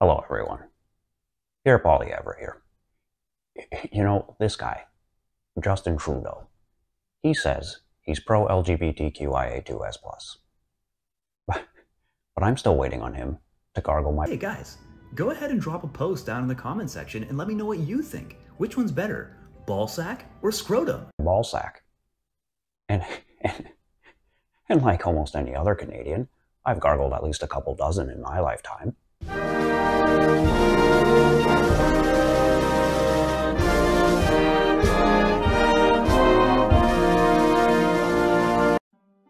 Hello, everyone. Pierre Poilievre here. You know, this guy, Justin Trudeau, he says he's pro LGBTQIA2S+. But I'm still waiting on him to gargle my Hey guys, go ahead and drop a post down in the comment section and let me know what you think. Which one's better, ballsack or scrotum? ball sack. And, and, and like almost any other Canadian, I've gargled at least a couple dozen in my lifetime.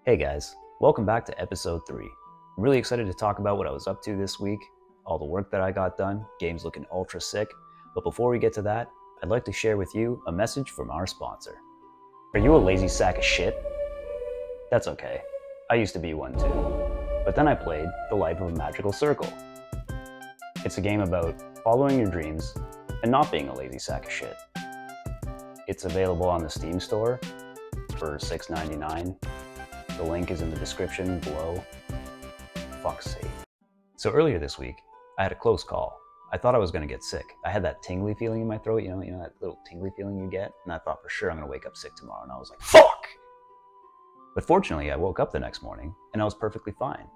Hey guys, welcome back to episode 3. I'm really excited to talk about what I was up to this week, all the work that I got done, games looking ultra sick. But before we get to that, I'd like to share with you a message from our sponsor. Are you a lazy sack of shit? That's okay. I used to be one too. But then I played The Life of a Magical Circle. It's a game about following your dreams and not being a lazy sack of shit. It's available on the Steam store for $6.99. The link is in the description below. Fuck's sake. So earlier this week, I had a close call. I thought I was gonna get sick. I had that tingly feeling in my throat, you know that little tingly feeling you get? And I thought for sure I'm gonna wake up sick tomorrow, and I was like, fuck! But fortunately, I woke up the next morning, and I was perfectly fine.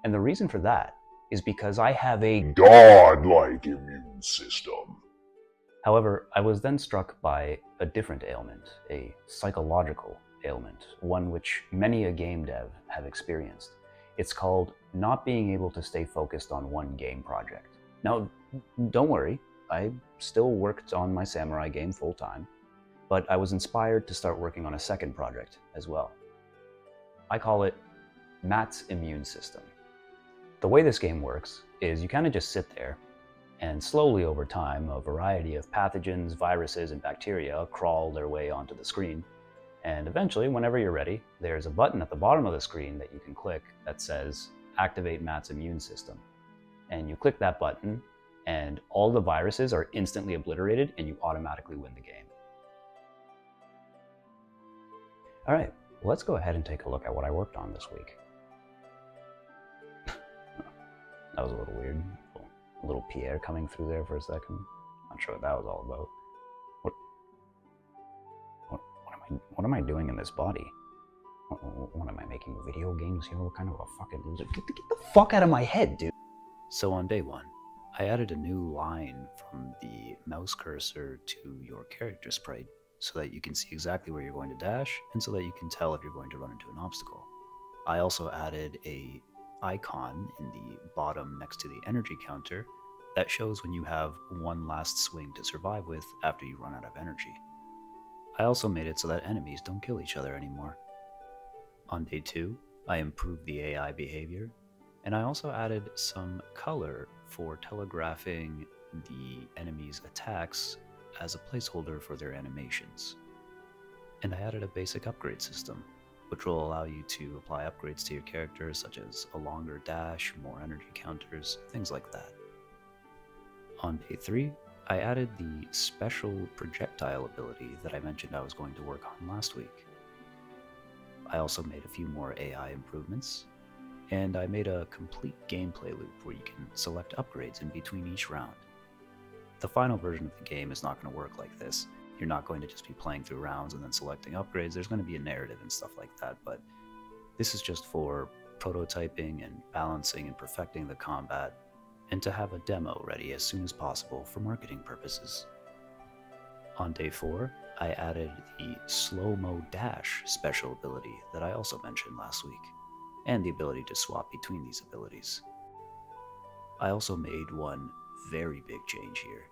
And the reason for that is because I have a godlike immune system. However, I was then struck by a different ailment, a psychological ailment, one which many a game dev have experienced. It's called not being able to stay focused on one game project. Now, don't worry, I still worked on my samurai game full time, but I was inspired to start working on a second project as well. I call it Matt's Immune System. The way this game works is you kind of just sit there, and slowly over time, a variety of pathogens, viruses, and bacteria crawl their way onto the screen. And eventually, whenever you're ready, there's a button at the bottom of the screen that you can click that says, Activate Matt's Immune System. And you click that button, and all the viruses are instantly obliterated, and you automatically win the game. All right, let's go ahead and take a look at what I worked on this week. That was a little weird. A little Pierre coming through there for a second. Not sure what that was all about. What am I doing in this body? What am I making video games here? What kind of a fucking loser? Get the fuck out of my head, dude. So on day 1, I added a new line from the mouse cursor to your character sprite so that you can see exactly where you're going to dash and so that you can tell if you're going to run into an obstacle. I also added a icon in the bottom next to the energy counter that shows when you have one last swing to survive with after you run out of energy. I also made it so that enemies don't kill each other anymore. On day 2, I improved the AI behavior, and I also added some color for telegraphing the enemy's attacks as a placeholder for their animations. And I added a basic upgrade system, which will allow you to apply upgrades to your character, such as a longer dash, more energy counters, things like that. On day 3, I added the special projectile ability that I mentioned I was going to work on last week. I also made a few more AI improvements, and I made a complete gameplay loop where you can select upgrades in between each round. The final version of the game is not going to work like this. You're not going to just be playing through rounds and then selecting upgrades. There's going to be a narrative and stuff like that, but this is just for prototyping and balancing and perfecting the combat, and to have a demo ready as soon as possible for marketing purposes. On day 4, I added the slow-mo dash special ability that I also mentioned last week, and the ability to swap between these abilities. I also made one very big change here,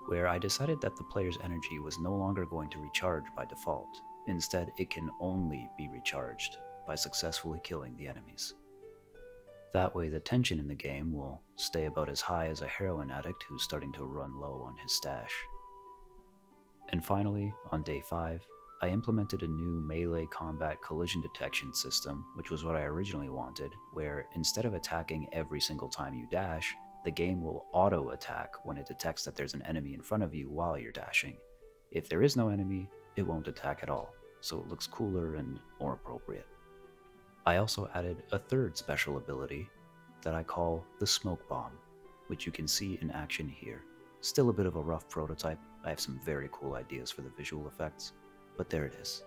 where I decided that the player's energy was no longer going to recharge by default. Instead, it can only be recharged by successfully killing the enemies. That way, the tension in the game will stay about as high as a heroin addict who's starting to run low on his stash. And finally, on day 5, I implemented a new melee combat collision detection system, which was what I originally wanted, where instead of attacking every single time you dash, the game will auto-attack when it detects that there's an enemy in front of you while you're dashing. If there is no enemy, it won't attack at all, so it looks cooler and more appropriate. I also added a third special ability that I call the Smoke Bomb. which you can see in action here. Still a bit of a rough prototype. I have some very cool ideas for the visual effects, but there it is.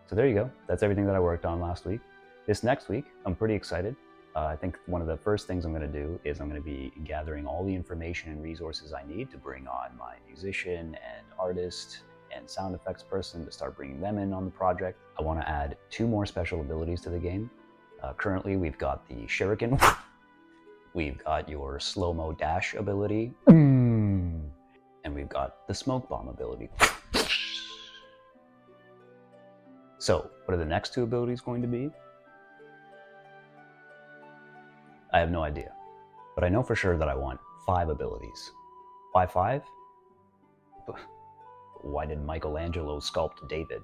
So there you go. That's everything that I worked on last week. This next week, I'm pretty excited. I think one of the first things I'm going to do is I'm going to be gathering all the information and resources I need to bring on my musician and artist and sound effects person to start bringing them in on the project. I want to add 2 more special abilities to the game. Currently, we've got the Shuriken. We've got your slow-mo dash ability. And we've got the smoke bomb ability. So, what are the next 2 abilities going to be? I have no idea. But I know for sure that I want 5 abilities. Why 5? Why did Michelangelo sculpt David?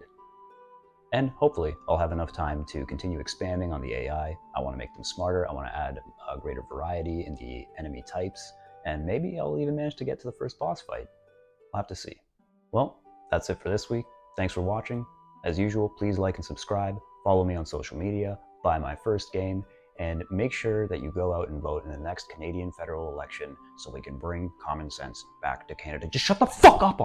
And hopefully I'll have enough time to continue expanding on the AI. I want to make them smarter. I want to add a greater variety in the enemy types. And maybe I'll even manage to get to the first boss fight. I'll have to see. Well, that's it for this week. Thanks for watching. As usual, please like and subscribe. Follow me on social media. Buy my first game. And make sure that you go out and vote in the next Canadian federal election so we can bring common sense back to Canada. Just shut the fuck up!